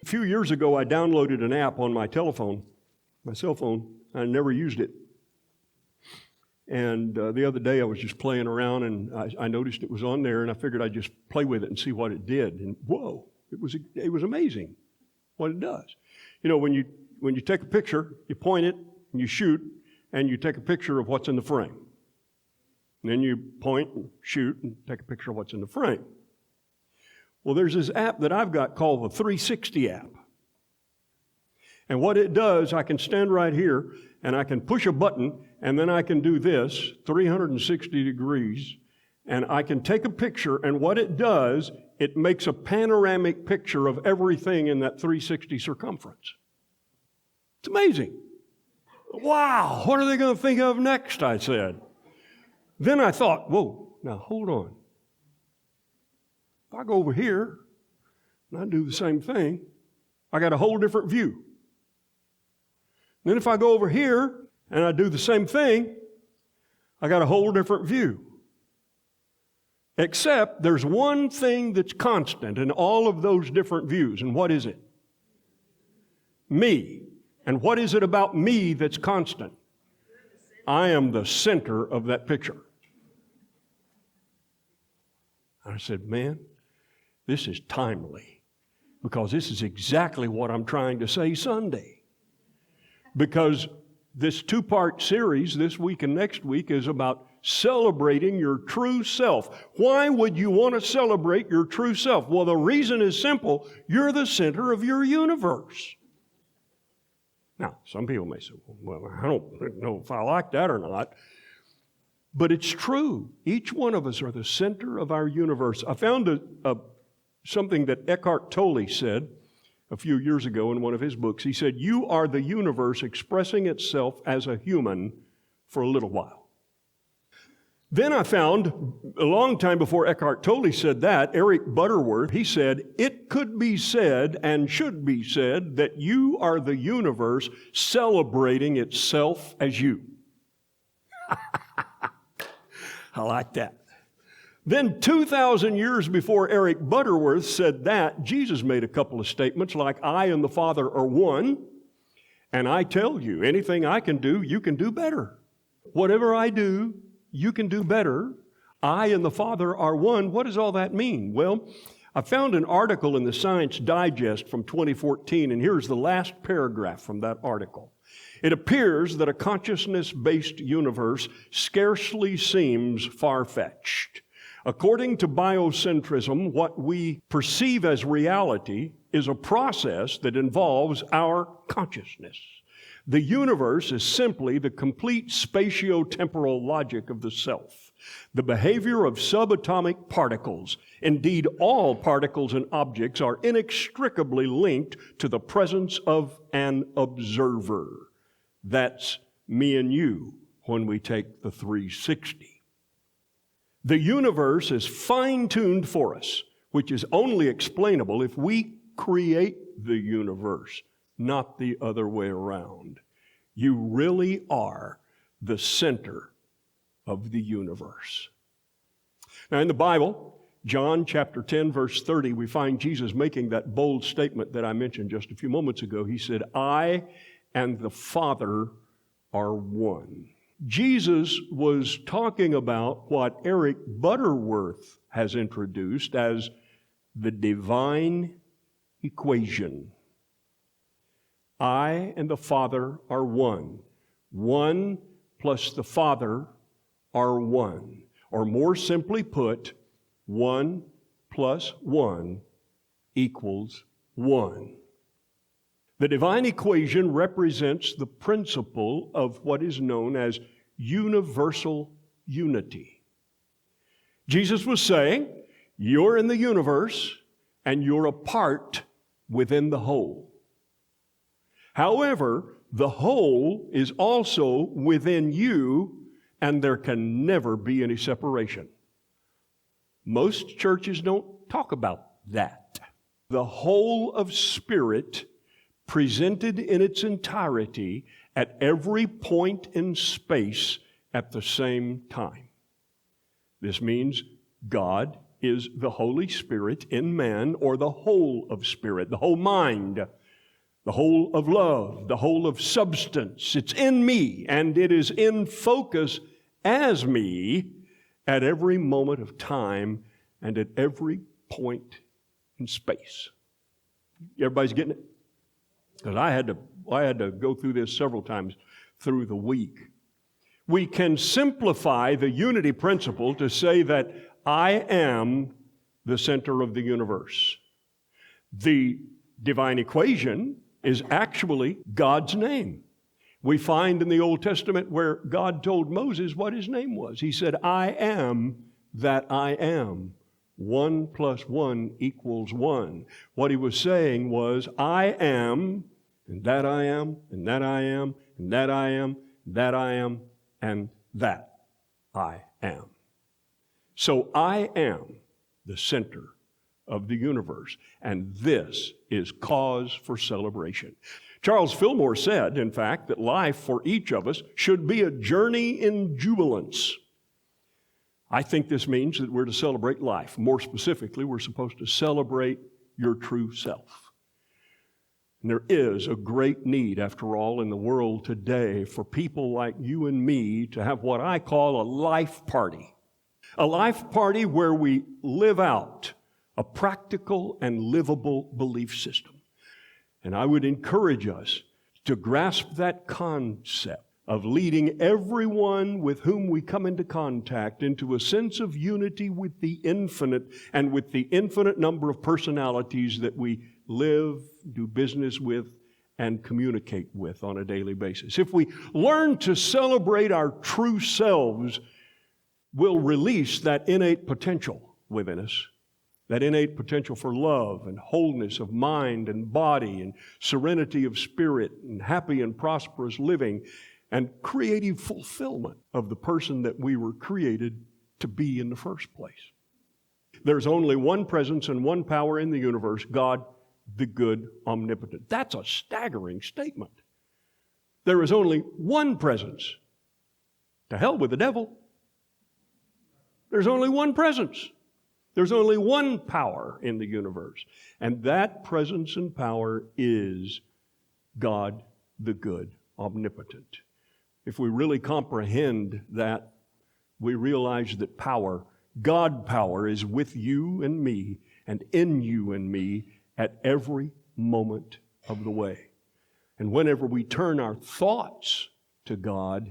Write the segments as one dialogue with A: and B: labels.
A: A few years ago, I downloaded an app on my cell phone. I never used it. And the other day, I was just playing around, and I noticed it was on there, and I figured I'd just play with it and see what it did. And whoa, it was amazing what it does. You know, when you take a picture, you point it, and you shoot, and you take a picture of what's in the frame. And then you point and shoot and take a picture of what's in the frame. Well, there's this app that I've got called the 360 app. And what it does, I can stand right here and I can push a button and then I can do this, 360 degrees, and I can take a picture, and what it does, it makes a panoramic picture of everything in that 360 circumference. It's amazing. Wow, what are they going to think of next, I said. Then I thought, whoa, now hold on. If I go over here and I do the same thing, I got a whole different view. Then if I go over here and I do the same thing, I got a whole different view. Except there's one thing that's constant in all of those different views. And what is it? Me. And what is it about me that's constant? I am the center of that picture. I said, man, this is timely, because this is exactly what I'm trying to say Sunday. Because this two-part series this week and next week is about celebrating your true self. Why would you want to celebrate your true self? Well, the reason is simple. You're the center of your universe. Now, some people may say, well, I don't know if I like that or not. But it's true. Each one of us are the center of our universe. I found something that Eckhart Tolle said a few years ago in one of his books. He said, you are the universe expressing itself as a human for a little while. Then I found, a long time before Eckhart Tolle said that, Eric Butterworth, he said, it could be said and should be said that you are the universe celebrating itself as you. I like that. Then 2,000 years before Eric Butterworth said that, Jesus made a couple of statements like, I and the Father are one, and I tell you, anything I can do, you can do better. Whatever I do, you can do better. I and the Father are one. What does all that mean? Well, I found an article in the Science Digest from 2014, and here's the last paragraph from that article. It appears that a consciousness-based universe scarcely seems far-fetched. According to biocentrism, what we perceive as reality is a process that involves our consciousness. The universe is simply the complete spatio-temporal logic of the self, the behavior of subatomic particles. Indeed, all particles and objects are inextricably linked to the presence of an observer. That's me and you when we take the 360. The universe is fine-tuned for us, which is only explainable if we create the universe, not the other way around. You really are the center of the universe. Now, in the Bible, John chapter 10, verse 30, we find Jesus making that bold statement that I mentioned just a few moments ago. He said, I and the Father are one. Jesus was talking about what Eric Butterworth has introduced as the divine equation. I and the Father are one. One plus the Father are one. Or more simply put, 1 plus 1 equals 1. The divine equation represents the principle of what is known as universal unity. Jesus was saying, you're in the universe and you're a part within the whole. However, the whole is also within you, and there can never be any separation. Most churches don't talk about that. The whole of spirit presented in its entirety at every point in space at the same time. This means God is the Holy Spirit in man, or the whole of spirit, the whole mind, the whole of love, the whole of substance. It's in me, and it is in focus as me at every moment of time and at every point in space. Everybody's getting it? Because I had to go through this several times through the week. We can simplify the unity principle to say that I am the center of the universe. The divine equation is actually God's name. We find in the Old Testament where God told Moses what his name was. He said, I am that I am. 1 + 1 = 1. What he was saying was, I am, and that I am, and that I am, and that I am, that I am, and that I am. So I am the center of the universe, and this is cause for celebration. Charles Fillmore said, in fact, that life for each of us should be a journey in jubilance. I think this means that we're to celebrate life. More specifically, we're supposed to celebrate your true self. And there is a great need, after all, in the world today for people like you and me to have what I call a life party. A life party where we live out a practical and livable belief system. And I would encourage us to grasp that concept of leading everyone with whom we come into contact into a sense of unity with the infinite and with the infinite number of personalities that we live, do business with, and communicate with on a daily basis. If we learn to celebrate our true selves, we'll release that innate potential within us, that innate potential for love and wholeness of mind and body and serenity of spirit and happy and prosperous living and creative fulfillment of the person that we were created to be in the first place. There's only one presence and one power in the universe, God, the good, omnipotent. That's a staggering statement. There is only one presence. To hell with the devil. There's only one presence. There's only one power in the universe. And that presence and power is God, the good, omnipotent. If we really comprehend that, we realize that power, God power, is with you and me and in you and me at every moment of the way. And whenever we turn our thoughts to God,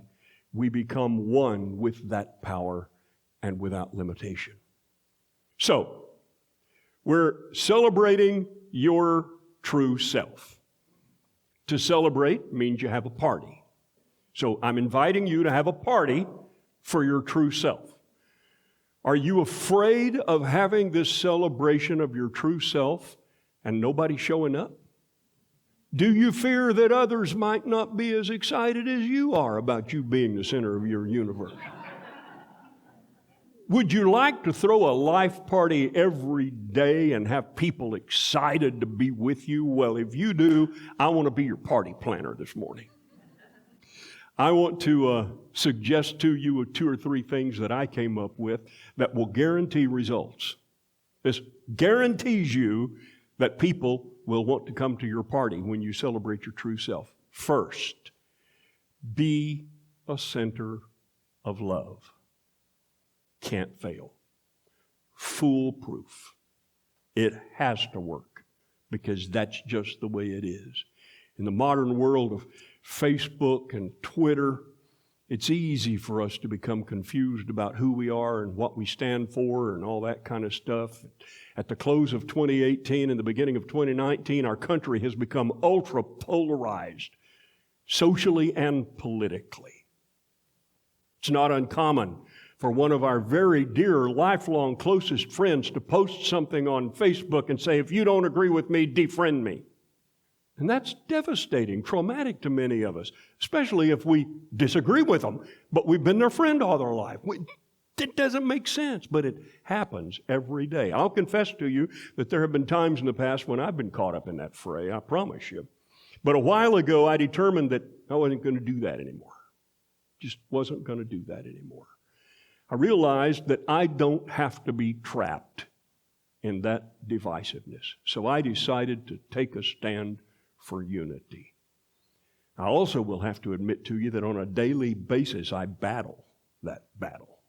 A: we become one with that power and without limitation. So, we're celebrating your true self. To celebrate means you have a party. So I'm inviting you to have a party for your true self. Are you afraid of having this celebration of your true self and nobody showing up? Do you fear that others might not be as excited as you are about you being the center of your universe? Would you like to throw a life party every day and have people excited to be with you? Well, if you do, I want to be your party planner this morning. I want to suggest to you 2 or 3 things that I came up with that will guarantee results. This guarantees you that people will want to come to your party when you celebrate your true self. First, be a center of love. Can't fail. Foolproof. It has to work because that's just the way it is. In the modern world of Facebook and Twitter, it's easy for us to become confused about who we are and what we stand for and all that kind of stuff. At the close of 2018 and the beginning of 2019, our country has become ultra-polarized, socially and politically. It's not uncommon for one of our very dear, lifelong, closest friends to post something on Facebook and say, if you don't agree with me, defriend me. And that's devastating, traumatic to many of us, especially if we disagree with them, but we've been their friend all their life. It doesn't make sense, but it happens every day. I'll confess to you that there have been times in the past when I've been caught up in that fray, I promise you. But a while ago, I determined that I wasn't going to do that anymore. Just wasn't going to do that anymore. I realized that I don't have to be trapped in that divisiveness. So I decided to take a stand for unity. I also will have to admit to you that on a daily basis, I battle that battle.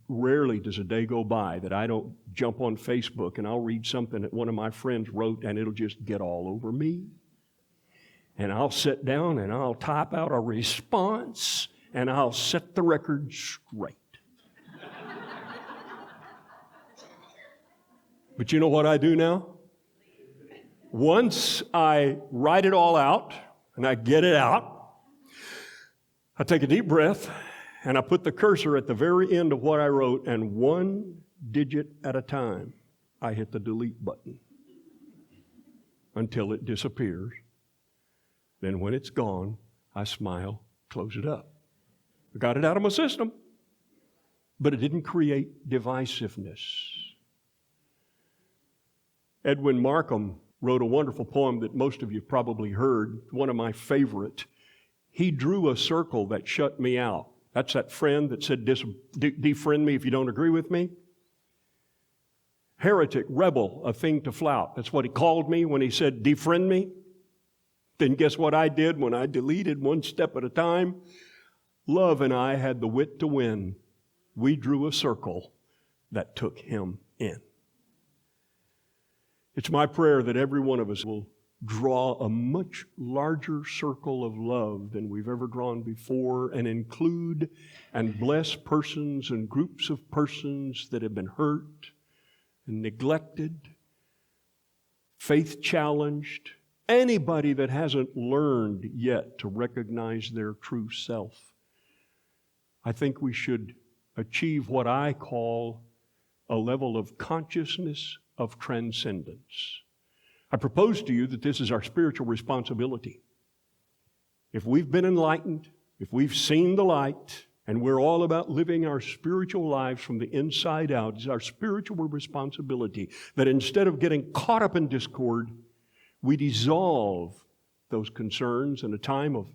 A: Rarely does a day go by that I don't jump on Facebook and I'll read something that one of my friends wrote and it'll just get all over me. And I'll sit down and I'll type out a response and I'll set the record straight. But you know what I do now? Once I write it all out and I get it out, I take a deep breath and I put the cursor at the very end of what I wrote, and one digit at a time, I hit the delete button until it disappears. Then when it's gone, I smile, close it up. I got it out of my system, but it didn't create divisiveness. Edwin Markham wrote a wonderful poem that most of you have probably heard, one of my favorite. He drew a circle that shut me out. That's that friend that said, defriend me if you don't agree with me. Heretic, rebel, a thing to flout. That's what he called me when he said, defriend me. Then guess what I did when I deleted one step at a time? Love and I had the wit to win. We drew a circle that took him in. It's my prayer that every one of us will draw a much larger circle of love than we've ever drawn before, and include and bless persons and groups of persons that have been hurt and neglected, faith challenged, anybody that hasn't learned yet to recognize their true self. I think we should achieve what I call a level of consciousness of transcendence. I propose to you that this is our spiritual responsibility. If we've been enlightened, if we've seen the light, and we're all about living our spiritual lives from the inside out, it's our spiritual responsibility that instead of getting caught up in discord, we dissolve those concerns in a time of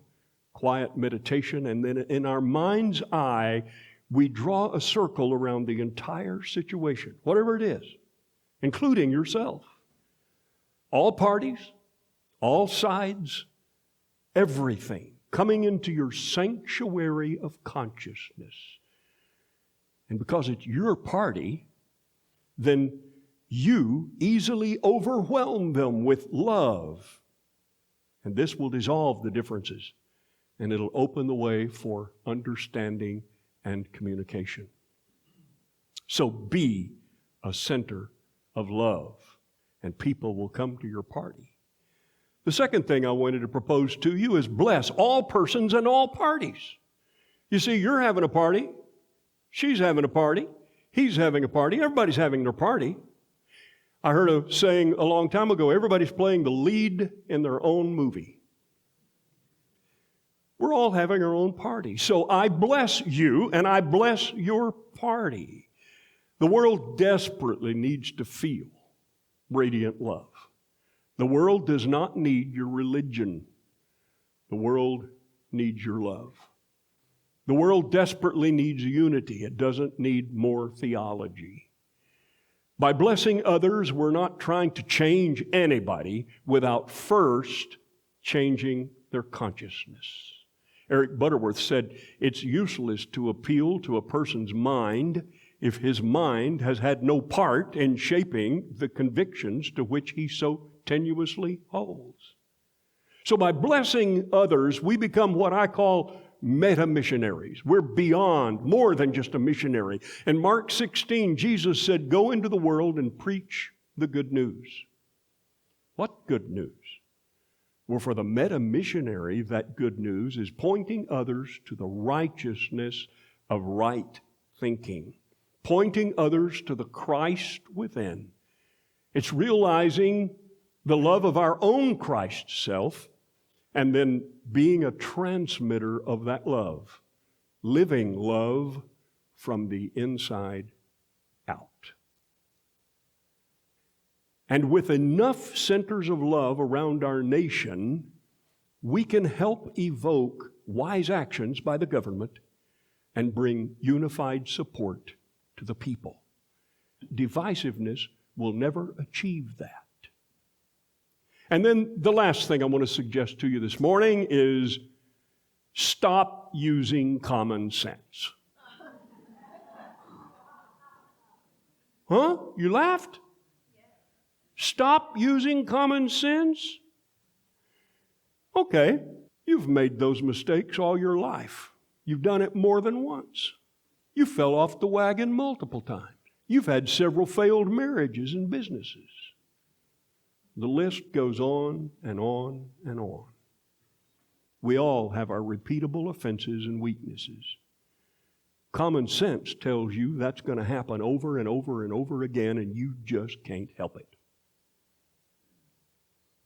A: quiet meditation, and then in our mind's eye, we draw a circle around the entire situation, whatever it is, including yourself. All parties, all sides, everything coming into your sanctuary of consciousness. And because it's your party, then you easily overwhelm them with love. And this will dissolve the differences, and it'll open the way for understanding and communication. So be a center of love, and people will come to your party. The second thing I wanted to propose to you is bless all persons and all parties. You see, you're having a party, she's having a party, he's having a party, everybody's having their party. I heard a saying a long time ago, everybody's playing the lead in their own movie. We're all having our own party. So I bless you and I bless your party. The world desperately needs to feel radiant love. The world does not need your religion. The world needs your love. The world desperately needs unity. It doesn't need more theology. By blessing others, we're not trying to change anybody without first changing their consciousness. Eric Butterworth said, it's useless to appeal to a person's mind if his mind has had no part in shaping the convictions to which he so tenuously holds. So by blessing others, we become what I call meta-missionaries. We're beyond, more than just a missionary. In Mark 16, Jesus said, go into the world and preach the good news. What good news? Well, for the meta-missionary, that good news is pointing others to the righteousness of right thinking, pointing others to the Christ within. It's realizing the love of our own Christ self, and then being a transmitter of that love, living love from the inside out. And with enough centers of love around our nation, we can help evoke wise actions by the government and bring unified support to the people. Divisiveness will never achieve that. And then the last thing I want to suggest to you this morning is stop using common sense. Huh? You laughed? Stop using common sense? Okay, you've made those mistakes all your life. You've done it more than once. You fell off the wagon multiple times. You've had several failed marriages and businesses. The list goes on and on and on. We all have our repeatable offenses and weaknesses. Common sense tells you that's going to happen over and over and over again, and you just can't help it.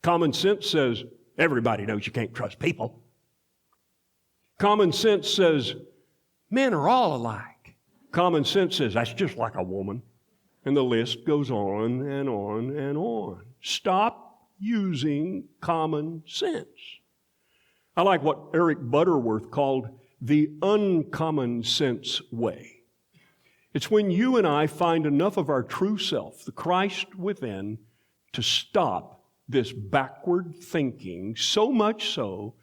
A: Common sense says, everybody knows you can't trust people. Common sense says, men are all alike. Common sense says, that's just like a woman. And the list goes on and on and on. Stop using common sense. I like what Eric Butterworth called the uncommon sense way. It's when you and I find enough of our true self, the Christ within, to stop this backward thinking, so much so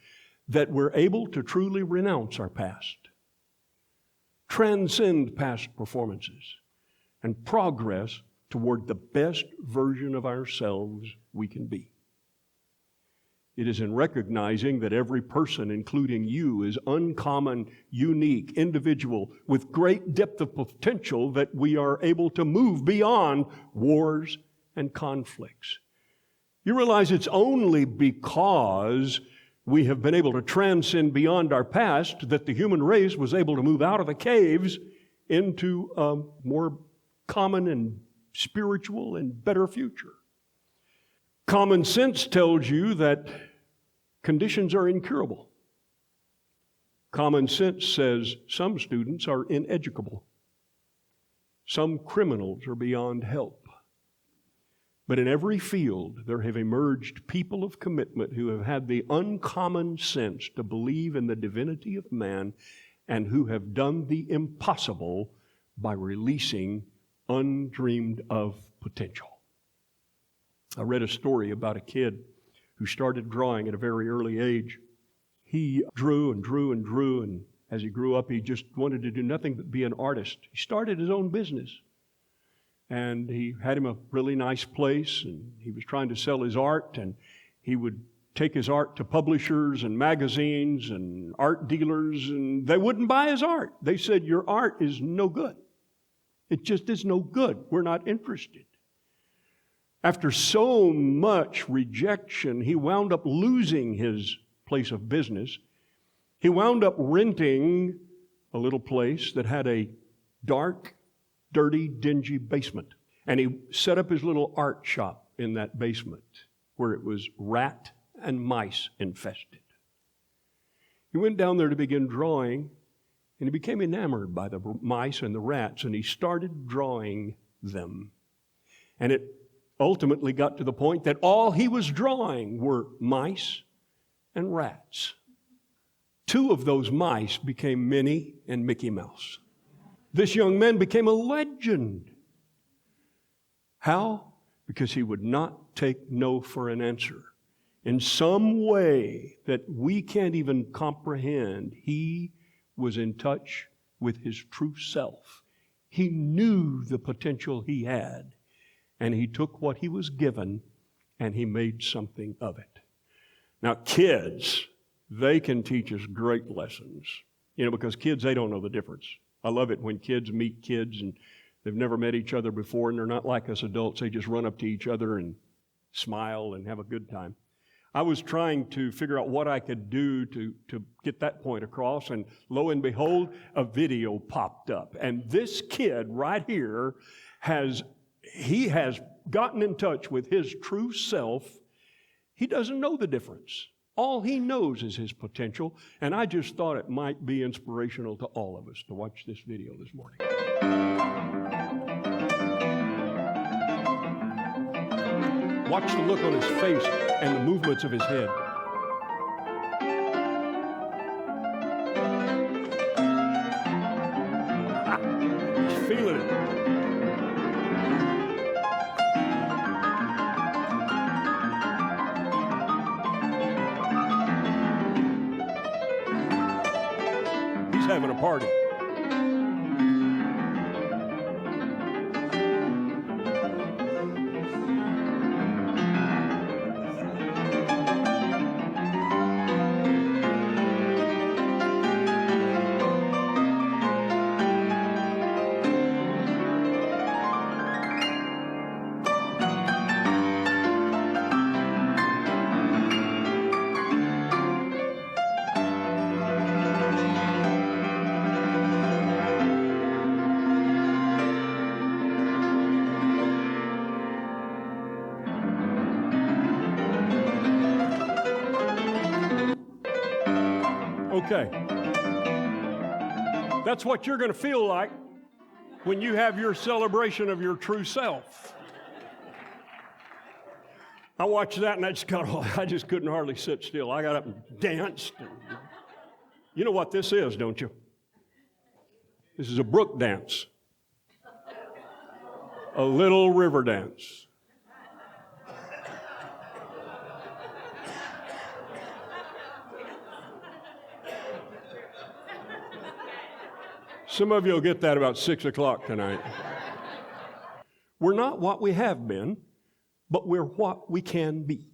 A: that we're able to truly renounce our past, transcend past performances, and progress toward the best version of ourselves we can be. It is in recognizing that every person, including you, is uncommon, unique, individual, with great depth of potential that we are able to move beyond wars and conflicts. You realize it's only because we have been able to transcend beyond our past that the human race was able to move out of the caves into a more common and spiritual and better future. Common sense tells you that conditions are incurable. Common sense says some students are ineducable. Some criminals are beyond help. But in every field, there have emerged people of commitment who have had the uncommon sense to believe in the divinity of man and who have done the impossible by releasing undreamed of potential. I read a story about a kid who started drawing at a very early age. He drew and drew and drew, and as he grew up, he just wanted to do nothing but be an artist. He started his own business. And he had him a really nice place, and he was trying to sell his art, and he would take his art to publishers and magazines and art dealers, and they wouldn't buy his art. They said, your art is no good. It just is no good. We're not interested. After so much rejection, he wound up losing his place of business. He wound up renting a little place that had a dark, dirty, dingy basement. And he set up his little art shop in that basement where it was rat and mice infested. He went down there to begin drawing, and he became enamored by the mice and the rats, and he started drawing them. And it ultimately got to the point that all he was drawing were mice and rats. Two of those mice became Minnie and Mickey Mouse. This young man became a legend. How? Because he would not take no for an answer. In some way that we can't even comprehend, he was in touch with his true self. He knew the potential he had, and he took what he was given and he made something of it. Now, kids, they can teach us great lessons, because kids, they don't know the difference. I love it when kids meet kids and they've never met each other before, and they're not like us adults. They just run up to each other and smile and have a good time. I was trying to figure out what I could do to get that point across, and lo and behold, a video popped up. And this kid right here has gotten in touch with his true self. He doesn't know the difference. All he knows is his potential, and I just thought it might be inspirational to all of us to watch this video this morning. Watch the look on his face and the movements of his head. having a party. Okay. That's what you're going to feel like when you have your celebration of your true self. I watched that and I just couldn't hardly sit still. I got up and danced. You know what this is, don't you? This is a brook dance. A little river dance. Some of you will get that about 6 o'clock tonight. We're not what we have been, but we're what we can be.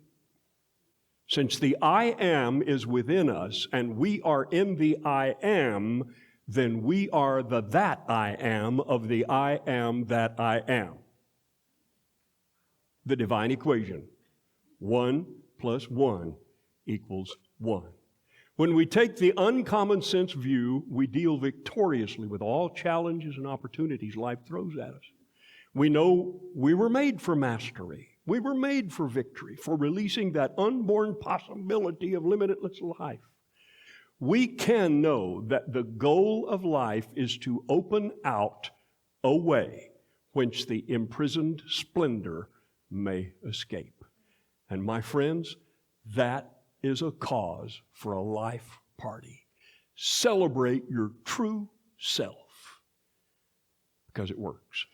A: Since the I am is within us and we are in the I am, then we are the that I am of the I am that I am. The divine equation, 1 + 1 = 1. When we take the uncommon sense view, we deal victoriously with all challenges and opportunities life throws at us. We know we were made for mastery. We were made for victory, for releasing that unborn possibility of limitless life. We can know that the goal of life is to open out a way whence the imprisoned splendor may escape. And my friends, that is a cause for a life party. Celebrate your true self because it works.